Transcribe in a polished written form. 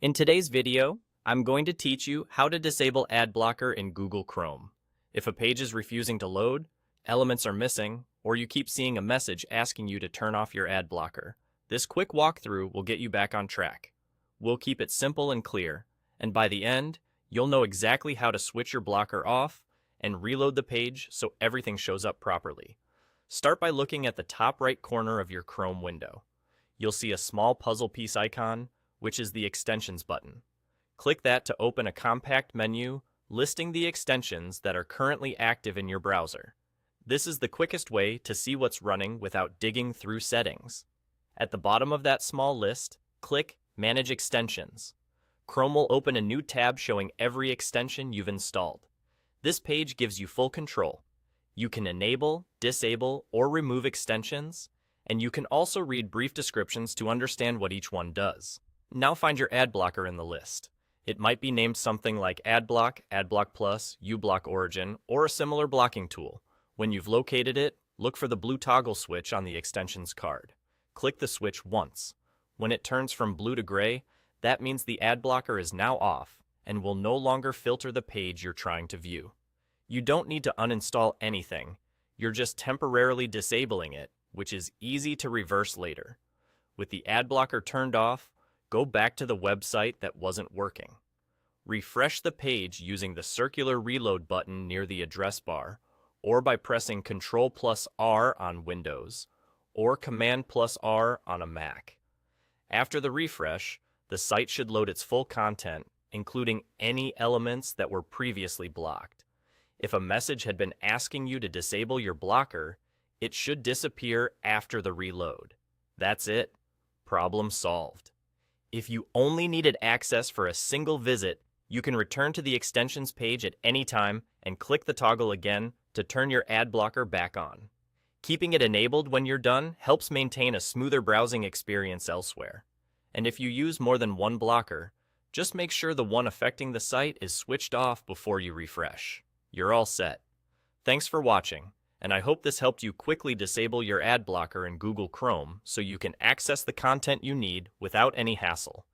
In today's video, I'm going to teach you how to disable ad blocker in Google Chrome. If a page is refusing to load, elements are missing, or you keep seeing a message asking you to turn off your ad blocker, this quick walkthrough will get you back on track. We'll keep it simple and clear, and by the end, you'll know exactly how to switch your blocker off and reload the page so everything shows up properly. Start by looking at the top right corner of your Chrome window. You'll see a small puzzle piece icon, which is the Extensions button. Click that to open a compact menu listing the extensions that are currently active in your browser. This is the quickest way to see what's running without digging through settings. At the bottom of that small list, click Manage Extensions. Chrome will open a new tab showing every extension you've installed. This page gives you full control. You can enable, disable, or remove extensions, and you can also read brief descriptions to understand what each one does. Now find your ad blocker in the list. It might be named something like AdBlock, AdBlock Plus, uBlock Origin, or a similar blocking tool. When you've located it, look for the blue toggle switch on the extensions card. Click the switch once. When it turns from blue to gray, that means the ad blocker is now off and will no longer filter the page you're trying to view. You don't need to uninstall anything. You're just temporarily disabling it, which is easy to reverse later. With the ad blocker turned off, go back to the website that wasn't working. Refresh the page using the circular reload button near the address bar, or by pressing Ctrl+R on Windows, or Command+R on a Mac. After the refresh, the site should load its full content, including any elements that were previously blocked. If a message had been asking you to disable your blocker, it should disappear after the reload. That's it. Problem solved. If you only needed access for a single visit, you can return to the extensions page at any time and click the toggle again to turn your ad blocker back on. Keeping it enabled when you're done helps maintain a smoother browsing experience elsewhere. And if you use more than one blocker, just make sure the one affecting the site is switched off before you refresh. You're all set. Thanks for watching, and I hope this helped you quickly disable your ad blocker in Google Chrome so you can access the content you need without any hassle.